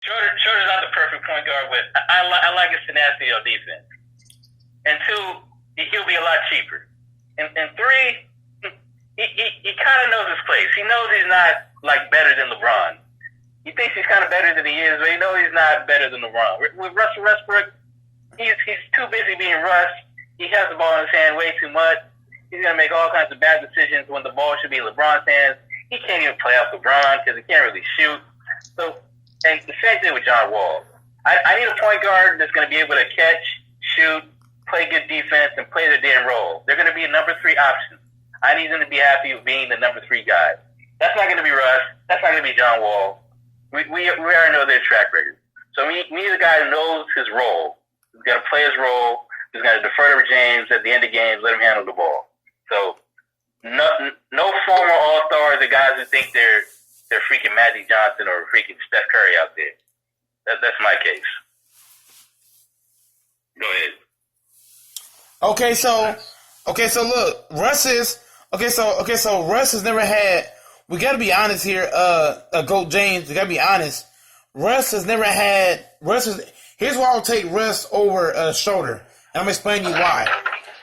Schroeder's not the perfect point guard, but I like his tenacity on defense. And two, he'll be a lot cheaper. And three, he kind of knows his place. He knows he's not like better than LeBron. He thinks he's kind of better than he is, but he knows he's not better than LeBron. With Russell Westbrook, he's too busy being Russ. He has the ball in his hand way too much. He's going to make all kinds of bad decisions when the ball should be in LeBron's hands. He can't even play off LeBron because he can't really shoot. So, and the same thing with John Wall. I need a point guard that's going to be able to catch, shoot, play good defense, and play the damn role. They're going to be a number 3 option. I need them to be happy with being the number 3 guy. That's not going to be Russ. That's not going to be John Wall. We already know their track record. So we need a guy who knows his role. He's got to play his role. He's got to defer to James at the end of games, let him handle the ball. So no former All-Stars or guys who think they're freaking Magic Johnson or freaking Steph Curry out there. That's my case. Go ahead. So look, Russ has never had. We got to be honest here. Goat James, we got to be honest. Russ has never had. Here's why I'll take Russ over Schroeder. And I'm gonna explain to you why.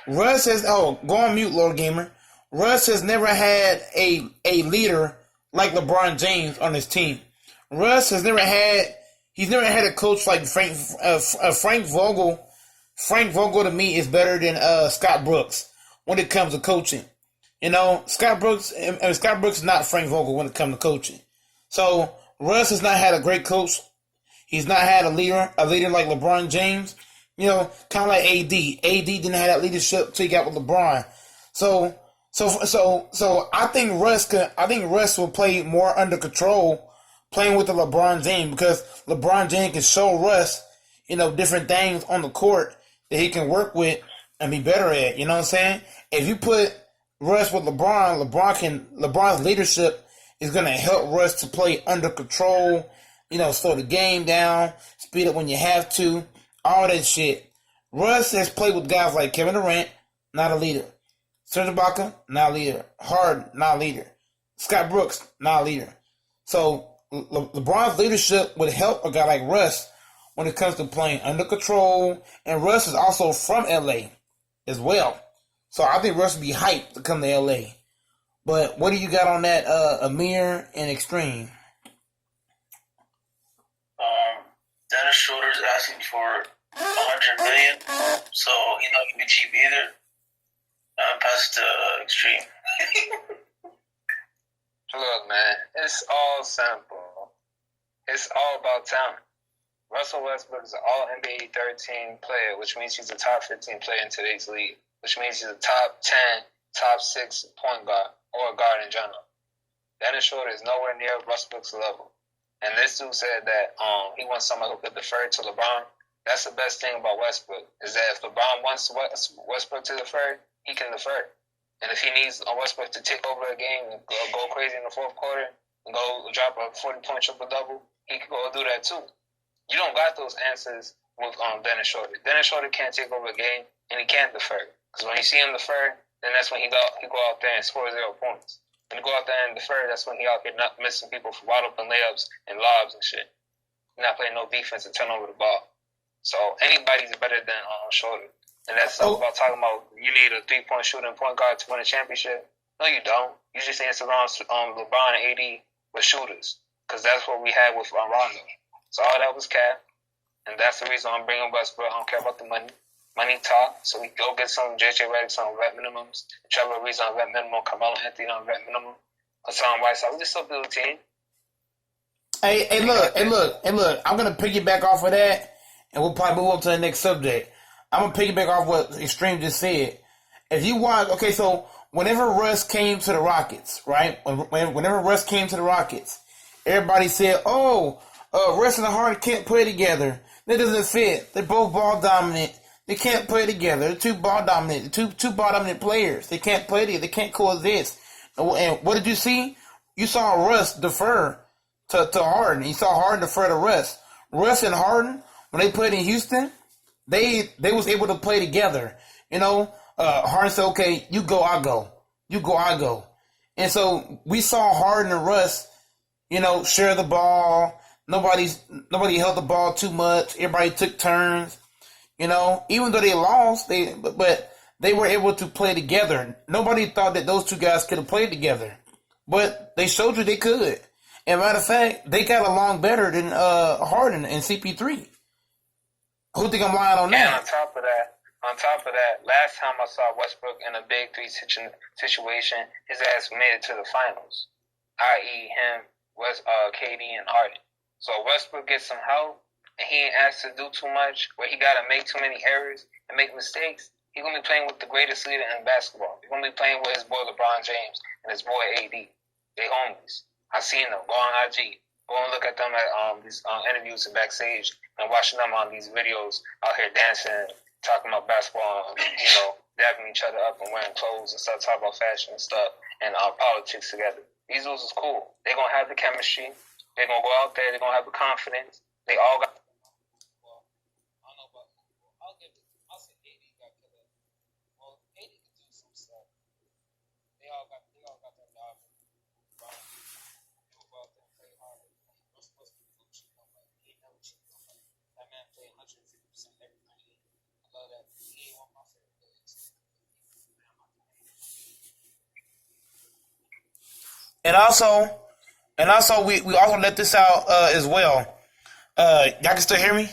Russ has. Oh, go on mute, Lord Gamer. Russ has never had a leader like LeBron James on his team. Russ has never had. He's never had a coach like Frank Vogel. Frank Vogel to me is better than Scott Brooks when it comes to coaching. You know, Scott Brooks is not Frank Vogel when it comes to coaching. So Russ has not had a great coach. He's not had a leader like LeBron James. You know, kind of like AD. AD didn't have that leadership till he got with LeBron. So I think Russ will play more under control playing with the LeBron James, because LeBron James can show Russ, different things on the court that he can work with and be better at. You know what I'm saying? If you put Russ with LeBron's leadership is going to help Russ to play under control, slow the game down, speed up when you have to, all that shit. Russ has played with guys like Kevin Durant, not a leader. Serge Ibaka, not a leader. Harden, not a leader. Scott Brooks, not a leader. So LeBron's leadership would help a guy like Russ when it comes to playing under control. And Russ is also from LA as well. So I think Russ would be hyped to come to LA. But what do you got on that, Amir and Extreme? Dennis Schroeder's asking for $100 million, so he's not gonna be cheap either. Pass to Extreme. Look, man, it's all simple. It's all about talent. Russell Westbrook is an all-NBA 13 player, which means he's a top 15 player in today's league, which means he's a top 10, top 6 point guard, or a guard in general. Dennis Schroeder is nowhere near Westbrook's level. And this dude said that he wants somebody who could defer to LeBron. That's the best thing about Westbrook, is that if LeBron wants Westbrook to defer, he can defer. And if he needs Westbrook to take over a game and go crazy in the fourth quarter and go drop a 40-point triple-double, he can go do that too. You don't got those answers with Dennis Schroeder. Dennis Schroeder can't take over a game, and he can't defer. Because when you see him defer, then that's when he go out there and score 0 points. When he go out there and defer, that's when he out here not missing people for wide open layups and lobs and shit. Not playing no defense and turn over the ball. So anybody's better than Schroeder. And that's about talking about you need a 3-point shooting point guard to win a championship. No, you don't. You just say it's around LeBron and AD with shooters, because that's what we had with Rondo. So all that was cap, and that's the reason I'm bringing Westbrook. I don't care about the money. Money talk, so we go get some JJ Redick on vet minimums, Trevor Reeves on vet minimum, Carmelo Anthony on vet minimum, Hassan Whiteside. We just still build a team. Hey, look. I'm gonna piggyback off of that, and we'll probably move on to the next subject. I'm gonna piggyback off what Extreme just said. If you watch, so whenever Russ came to the Rockets, right? Whenever Russ came to the Rockets, everybody said, Russ and Harden can't play together. That doesn't fit. They're both ball dominant. They can't play together. They're two ball dominant players. They can't play together. They can't coexist. And what did you see? You saw Russ defer to Harden. You saw Harden defer to Russ. Russ and Harden, when they played in Houston, they was able to play together. Harden said, okay, you go, I go. You go, I go. And so we saw Harden and Russ, share the ball. Nobody held the ball too much. Everybody took turns. You know, even though they lost, but they were able to play together. Nobody thought that those two guys could have played together, but they showed you they could. And matter of fact, they got along better than Harden and CP3. Who think I'm lying on that? And on top of that, last time I saw Westbrook in a big three situation, his ass made it to the finals, i.e. him, KD, and Harden. So Westbrook gets some help, and he ain't asked to do too much, where he got to make too many errors and make mistakes. He's going to be playing with the greatest leader in basketball. He's going to be playing with his boy LeBron James and his boy AD. They homies. I seen them. Go on IG. Go and look at them at these interviews and backstage and watching them on these videos out here dancing, talking about basketball, dapping each other up and wearing clothes and stuff, talking about fashion and stuff and politics together. These dudes is cool. They're going to have the chemistry. They're going to go out there. They're going to have the confidence. They all got. Well, I don't know about. I'll say AD got killer. Well, AD can do some stuff. They all got that dog. That man played 150% every night. I love that. He ain't one of my favorite players. And also, we also let this out as well. Y'all can still hear me?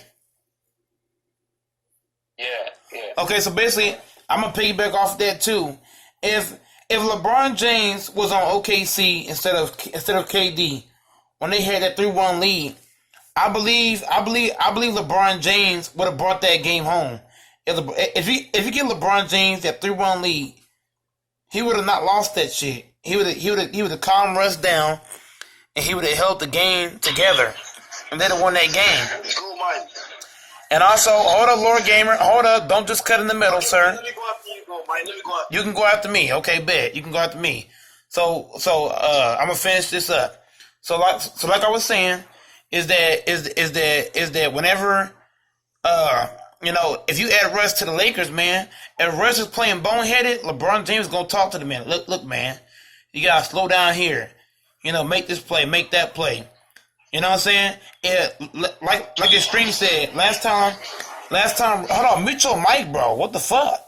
Yeah. Okay, so basically, I'm gonna piggyback off that too. If LeBron James was on OKC instead of KD when they had that 3-1 lead, I believe LeBron James would have brought that game home. If you get LeBron James that 3-1 lead, he would have not lost that shit. He would have calmed Russ down, and he would have held the game together, and they'd have won that game. And also, hold up, Lord Gamer, hold up, don't just cut in the middle, sir. Let me go after you, Mike. Let me go after you. Can go after me, okay? Bet you can go after me. So I'm gonna finish this up. So like I was saying, is that whenever if you add Russ to the Lakers, man, if Russ is playing boneheaded, LeBron James is gonna talk to the man. Look, man, you gotta slow down here. Make this play, make that play. You know what I'm saying? Yeah, like your stream said last time. Hold on, mute your mic, bro. What the fuck?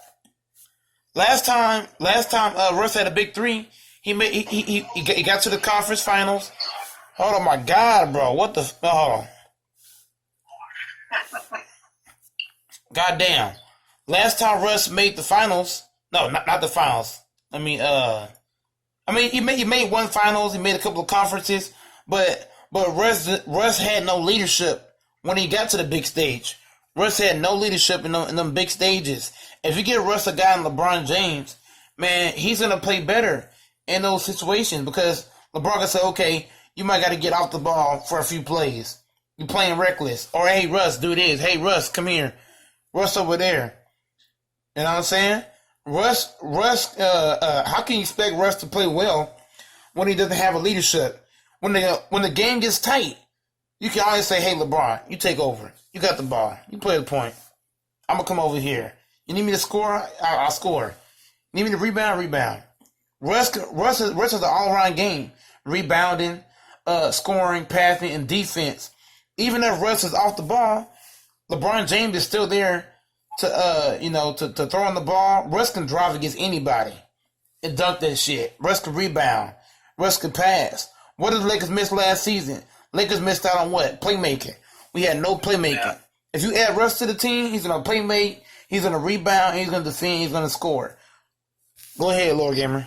Last time, Russ had a big three. He got to the conference finals. Hold on, my God, bro. What the? Hold on. Goddamn. Last time Russ made the finals. No, not the finals. He made one finals. He made a couple of conferences, but Russ had no leadership when he got to the big stage. Russ had no leadership in them big stages. If you get Russ a guy in LeBron James, man, he's gonna play better in those situations because LeBron can say, okay, you might got to get off the ball for a few plays. You're playing reckless, or hey Russ, do this. Hey Russ, come here. Russ over there. You know what I'm saying? Russ. How can you expect Russ to play well when he doesn't have a leadership? When the game gets tight, you can always say, hey, LeBron, you take over. You got the ball. You play the point. I'm going to come over here. You need me to score? I'll score. You need me to rebound? Russ is an all-around game. Rebounding, scoring, passing, and defense. Even if Russ is off the ball, LeBron James is still there to throw on the ball. Russ can drive against anybody and dunk that shit. Russ can rebound. Russ can pass. What did the Lakers miss last season? Lakers missed out on what? Playmaking. We had no playmaking. Yeah. If you add Russ to the team, he's going to playmake, he's going to rebound, he's going to defend, he's going to score. Go ahead, Lord Gamer.